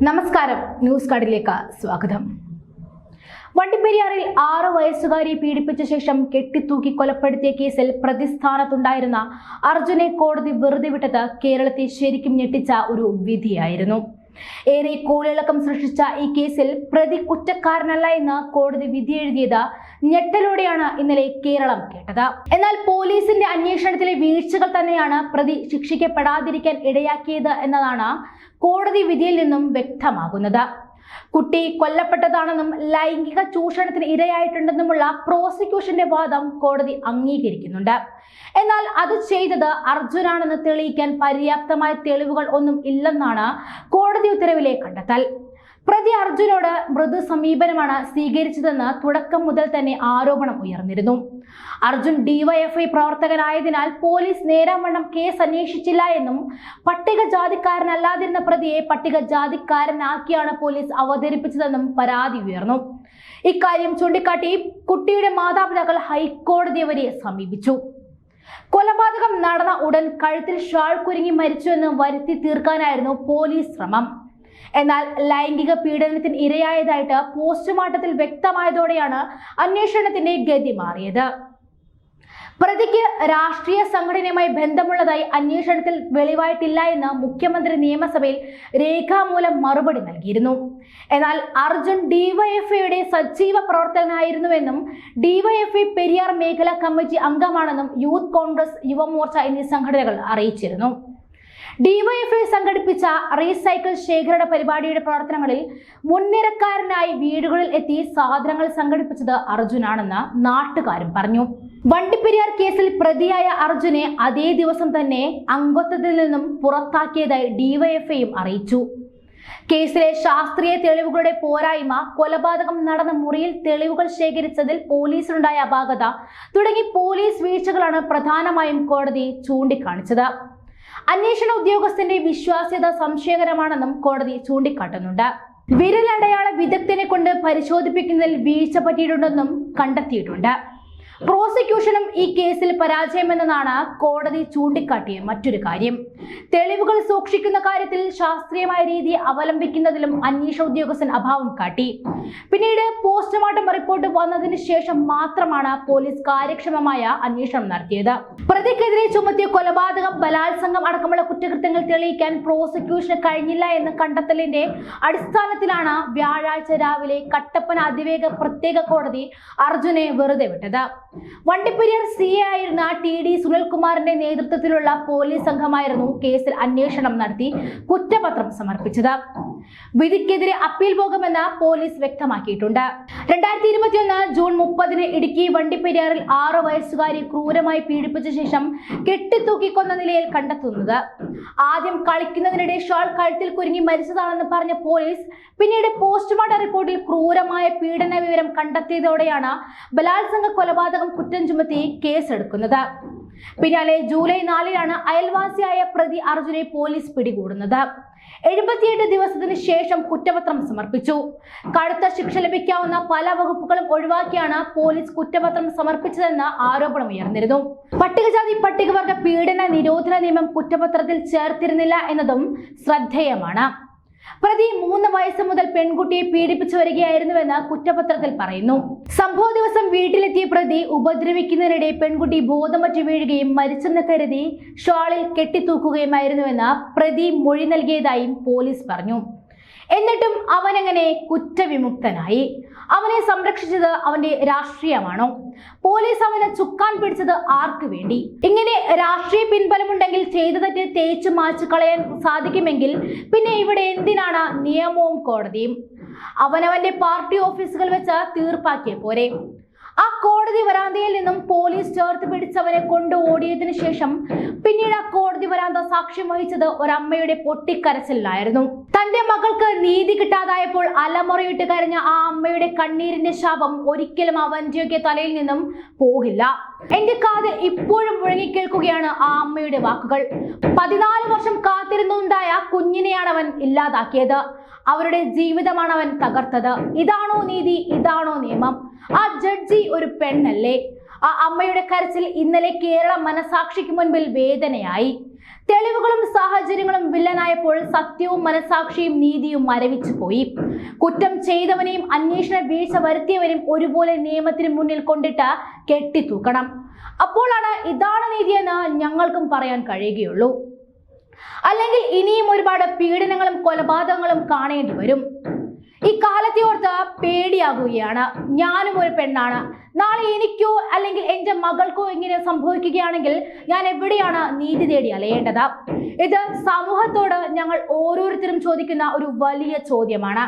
നമസ്കാരം, ന്യൂസ് കാർഡിലേക്ക് സ്വാഗതം. വണ്ടിപ്പെരിയാറിൽ 6 വയസ്സുകാരിയെ പീഡിപ്പിച്ച ശേഷം കെട്ടിത്തൂക്കി കൊലപ്പെടുത്തിയ കേസിൽ പ്രതിസ്ഥാനത്തുണ്ടായിരുന്ന അർജുനെ കോടതി വെറുതെ വിട്ടത് കേരളത്തെ ശരിക്കും ഞെട്ടിച്ച ഒരു വിധിയായിരുന്നു. ഏറെ കോളിളക്കം സൃഷ്ടിച്ച ഈ കേസിൽ പ്രതി കുറ്റക്കാരനല്ല എന്ന് കോടതി വിധി എഴുതിയത് ഞെട്ടലോടെയാണ് ഇന്നലെ കേരളം കേട്ടത്. എന്നാൽ പോലീസിന്റെ അന്വേഷണത്തിലെ വീഴ്ചകൾ തന്നെയാണ് പ്രതി ശിക്ഷിക്കപ്പെടാതിരിക്കാൻ ഇടയാക്കിയത് എന്നതാണ് കോടതി വിധിയിൽ നിന്നും വ്യക്തമാകുന്നത്. കുട്ടി കൊല്ലപ്പെട്ടതാണെന്നും ലൈംഗിക ചൂഷണത്തിന് ഇരയായിട്ടുണ്ടെന്നുമുള്ള പ്രോസിക്യൂഷന്റെ വാദം കോടതി അംഗീകരിക്കുന്നുണ്ട്. എന്നാൽ അത് ചെയ്തത് അർജുനാണെന്ന് തെളിയിക്കാൻ പര്യാപ്തമായ തെളിവുകൾ ഒന്നും ഇല്ലെന്നാണ് കോടതി ഉത്തരവിലെ കണ്ടെത്തൽ. പ്രതി അർജുനോട് മൃദു സമീപനമാണ് സ്വീകരിച്ചതെന്ന് തുടക്കം മുതൽ തന്നെ ആരോപണം ഉയർന്നിരുന്നു. അർജുൻ ഡിവൈഎഫ്ഐ പ്രവർത്തകനായതിനാൽ പോലീസ് നേരാവണ്ണം കേസ് അന്വേഷിച്ചില്ല എന്നും പട്ടികജാതിക്കാരനല്ലാതിരുന്ന പ്രതിയെ പട്ടികജാതിക്കാരനാക്കിയാണ് പോലീസ് അവതരിപ്പിച്ചതെന്നും പരാതി ഉയർന്നു. ഇക്കാര്യം ചൂണ്ടിക്കാട്ടി കുട്ടിയുടെ മാതാപിതാക്കൾ ഹൈക്കോടതിയെ വരെ സമീപിച്ചു. കൊലപാതകം നടന്ന ഉടൻ കഴുത്തിൽ ഷാൾ കുരുങ്ങി മരിച്ചുവെന്ന് വരുത്തി തീർക്കാനായിരുന്നു പോലീസ് ശ്രമം. എന്നാൽ ലൈംഗിക പീഡനത്തിന് ഇരയായതായിട്ട് പോസ്റ്റ്മോർട്ടത്തിൽ വ്യക്തമായതോടെയാണ് അന്വേഷണത്തിന്റെ ഗതി മാറിയത്. പ്രതിക്ക് രാഷ്ട്രീയ സംഘടനയുമായി ബന്ധമുള്ളതായി അന്വേഷണത്തിൽ വെളിവായിട്ടില്ല എന്ന് മുഖ്യമന്ത്രി നിയമസഭയിൽ രേഖാമൂലം മറുപടി നൽകിയിരുന്നു. എന്നാൽ അർജുൻ ഡിവൈഎഫ്ഐയുടെ സജീവ പ്രവർത്തകനായിരുന്നുവെന്നും ഡിവൈഎഫ്ഐ പെരിയാർ മേഖലാ കമ്മിറ്റി അംഗമാണെന്നും യൂത്ത് കോൺഗ്രസ്, യുവമോർച്ച എന്നീ സംഘടനകൾ അറിയിച്ചിരുന്നു. ഡിവൈഎഫ്ഐ സംഘടിപ്പിച്ച റീസൈക്കിൾ ശേഖരണ പരിപാടിയുടെ പ്രവർത്തനങ്ങളിൽ മുൻനിരക്കാരനായി വീടുകളിൽ എത്തി സാധനങ്ങൾ സംഘടിപ്പിച്ചത് അർജുനാണെന്ന് നാട്ടുകാരും പറഞ്ഞു. വണ്ടിപ്പെരിയാർ കേസിൽ പ്രതിയായ അർജുനെ അതേ ദിവസം തന്നെ അംഗത്വത്തിൽ നിന്നും പുറത്താക്കിയതായി ഡിവൈഎഫ്ഐയും അറിയിച്ചു. കേസിലെ ശാസ്ത്രീയ തെളിവുകളുടെ പോരായ്മ, കൊലപാതകം നടന്ന മുറിയിൽ തെളിവുകൾ ശേഖരിച്ചതിൽ പോലീസിനുണ്ടായ അപാകത തുടങ്ങി പോലീസ് വീഴ്ചകളാണ് പ്രധാനമായും കോടതി ചൂണ്ടിക്കാണിച്ചത്. അന്വേഷണ ഉദ്യോഗസ്ഥന്റെ വിശ്വാസ്യത സംശയകരമാണെന്നും കോടതി ചൂണ്ടിക്കാട്ടുന്നുണ്ട്. വിരലടയാള വിദഗ്ധനെ കൊണ്ട് പരിശോധിപ്പിക്കുന്നതിൽ വീഴ്ച പറ്റിയിട്ടുണ്ടെന്നും കണ്ടെത്തിയിട്ടുണ്ട്. പ്രോസിക്യൂഷനും ഈ കേസിൽ പരാജയമെന്നതാണ് കോടതി ചൂണ്ടിക്കാട്ടിയ മറ്റൊരു കാര്യം. തെളിവുകൾ സൂക്ഷിക്കുന്ന കാര്യത്തിൽ ശാസ്ത്രീയമായ രീതി അവലംബിക്കുന്നതിലും അന്വേഷണ ഉദ്യോഗസ്ഥൻ അഭാവം കാട്ടി. പിന്നീട് പോസ്റ്റ്മോർട്ടം റിപ്പോർട്ട് വന്നതിന് ശേഷം മാത്രമാണ് പോലീസ് കാര്യക്ഷമമായ അന്വേഷണം നടത്തിയത്. പ്രതിക്കെതിരെ ചുമത്തിയ കൊലപാതകം, ബലാത്സംഗം അടക്കമുള്ള കുറ്റകൃത്യങ്ങൾ തെളിയിക്കാൻ പ്രോസിക്യൂഷന് കഴിഞ്ഞില്ല എന്ന കണ്ടെത്തലിന്റെ അടിസ്ഥാനത്തിലാണ് വ്യാഴാഴ്ച രാവിലെ കട്ടപ്പന അതിവേഗ പ്രത്യേക കോടതി അർജുനെ വെറുതെ വിട്ടത്. വണ്ടിപ്പെരിയാർ സിഐ ആയിരുന്ന TD സുനിൽകുമാറിന്റെ നേതൃത്വത്തിലുള്ള പോലീസ് സംഘമായിരുന്നു കേസിൽ അന്വേഷണം നടത്തി കുറ്റപത്രം സമർപ്പിച്ചത്. വിധിക്കെതിരെ അപ്പീൽ പോകുമെന്ന് പോലീസ് വ്യക്തമാക്കിയിട്ടുണ്ട്. 2021 ജൂൺ 30 ഇടുക്കി വണ്ടിപ്പെരിയാറിൽ 6 വയസ്സുകാരി ക്രൂരമായി പീഡിപ്പിച്ച ശേഷം കെട്ടിത്തൂക്കിക്കൊന്ന നിലയിൽ കണ്ടെത്തുന്നത്. ആദ്യം കളിക്കുന്നതിനിടെ ഷാൾ കഴുത്തിൽ കുരുങ്ങി മരിച്ചതാണെന്ന് പറഞ്ഞ പോലീസ് പിന്നീട് പോസ്റ്റ്മോർട്ടം റിപ്പോർട്ടിൽ ക്രൂരമായ പീഡന വിവരം കണ്ടെത്തിയതോടെയാണ് ബലാത്സംഗ കൊലപാതകം കുറ്റം ചുമത്തി കേസെടുക്കുന്നത്. പിന്നാലെ ജൂലൈ 4 അയൽവാസിയായ പ്രതി അർജുനെ പോലീസ് പിടികൂടുന്നത്. 78 ദിവസത്തിന് ശേഷം കുറ്റപത്രം സമർപ്പിച്ചു. കടുത്ത ശിക്ഷ ലഭിക്കാവുന്ന പല വകുപ്പുകളും ഒഴിവാക്കിയാണ് പോലീസ് കുറ്റപത്രം സമർപ്പിച്ചതെന്ന് ആരോപണം ഉയർന്നിരുന്നു. പട്ടികജാതി പട്ടികവർഗ പീഡന നിരോധന നിയമം കുറ്റപത്രത്തിൽ ചേർത്തിരുന്നില്ല എന്നതും ശ്രദ്ധേയമാണ്. പ്രതി 3 വയസ്സ് മുതൽ പെൺകുട്ടിയെ പീഡിപ്പിച്ചു വരികയായിരുന്നുവെന്ന് കുറ്റപത്രത്തിൽ പറയുന്നു. സംഭവ ദിവസം വീട്ടിലെത്തിയ പ്രതി ഉപദ്രവിക്കുന്നതിനിടെ പെൺകുട്ടി ബോധമറ്റ് വീഴുകയും മരിച്ചെന്ന് കരുതി ഷാളിൽ കെട്ടിത്തൂക്കുകയുമായിരുന്നുവെന്ന് പ്രതി മൊഴി നൽകിയതായും പോലീസ് പറഞ്ഞു. എന്നിട്ടും അവനെങ്ങനെ കുറ്റവിമുക്തനായി? അവനെ സംരക്ഷിച്ചത് അവന്റെ രാഷ്ട്രീയമാണോ? പോലീസ് അവനെ ചുക്കാൻ പിടിച്ചത് ആർക്ക് വേണ്ടി? ഇങ്ങനെ രാഷ്ട്രീയ പിൻബലമുണ്ടെങ്കിൽ ചെയ്ത തെറ്റ് തേച്ചു മാച്ചു കളയാൻ സാധിക്കുമെങ്കിൽ പിന്നെ ഇവിടെ എന്തിനാണ് നിയമവും കോടതിയും? അവനവന്റെ പാർട്ടി ഓഫീസുകൾ വെച്ച് തീർപ്പാക്കിയ പോരെ? ആ കോടതി വരാന്തയിൽ നിന്നും പോലീസ് ചേർത്ത് പിടിച്ചവനെ കൊണ്ട് ഓടിയതിനു ശേഷം പിന്നീട് ആ കോടതി വരാന്ത സാക്ഷ്യം വഹിച്ചത് ഒരമ്മയുടെ പൊട്ടിക്കരച്ചിലായിരുന്നു. തന്റെ മകൾക്ക് നീതി കിട്ടാതായപ്പോൾ അലമുറയിട്ട് കരഞ്ഞ ആ അമ്മയുടെ കണ്ണീരിന്റെ ശാപം ഒരിക്കലും അവന്റെയൊക്കെ തലയിൽ നിന്നും പോകില്ല. എന്റെ കാതിൽ ഇപ്പോഴും മുഴങ്ങിക്കേൾക്കുകയാണ് ആ അമ്മയുടെ വാക്കുകൾ. 14 വർഷം കാത്തിരുന്നുണ്ടായ കുഞ്ഞിനെയാണ് അവൻ ഇല്ലാതാക്കിയത്. അവരുടെ ജീവിതമാണ് അവൻ തകർത്തത്. ഇതാണോ നീതി? ഇതാണോ നിയമം? ആ ജഡ്ജി ഒരു പെണ്ണല്ലേ? ആ അമ്മയുടെ കരച്ചിൽ ഇന്നലെ കേരള മനസാക്ഷിക്ക് മുൻപിൽ വേദനയായി. തെളിവുകളും സാഹചര്യങ്ങളും വില്ലനായപ്പോൾ സത്യവും മനസാക്ഷിയും നീതിയും മരവിച്ചു പോയി. കുറ്റം ചെയ്തവനെയും അന്വേഷണ വീഴ്ച വരുത്തിയവനെയും ഒരുപോലെ നിയമത്തിന് മുന്നിൽ കൊണ്ടിട്ട് കെട്ടിത്തൂക്കണം. അപ്പോഴാണ് ഇതാണ് നീതിയെന്ന് ഞങ്ങൾക്കും പറയാൻ കഴിയുകയുള്ളൂ. അല്ലെങ്കിൽ ഇനിയും ഒരുപാട് പീഡനങ്ങളും കൊലപാതകങ്ങളും കാണേണ്ടി വരും. ഈ കാലത്തെ ഓർത്ത് പേടിയാകുകയാണ്. ഞാനും ഒരു പെണ്ണാണ്. നാളെ എനിക്കോ അല്ലെങ്കിൽ എൻ്റെ മകൾക്കോ ഇങ്ങനെ സംഭവിക്കുകയാണെങ്കിൽ ഞാൻ എവിടെയാണ് നീതി തേടി അലയേണ്ടത്? ഇത് സമൂഹത്തോട് ഞങ്ങൾ ഓരോരുത്തരും ചോദിക്കുന്ന ഒരു വലിയ ചോദ്യമാണ്.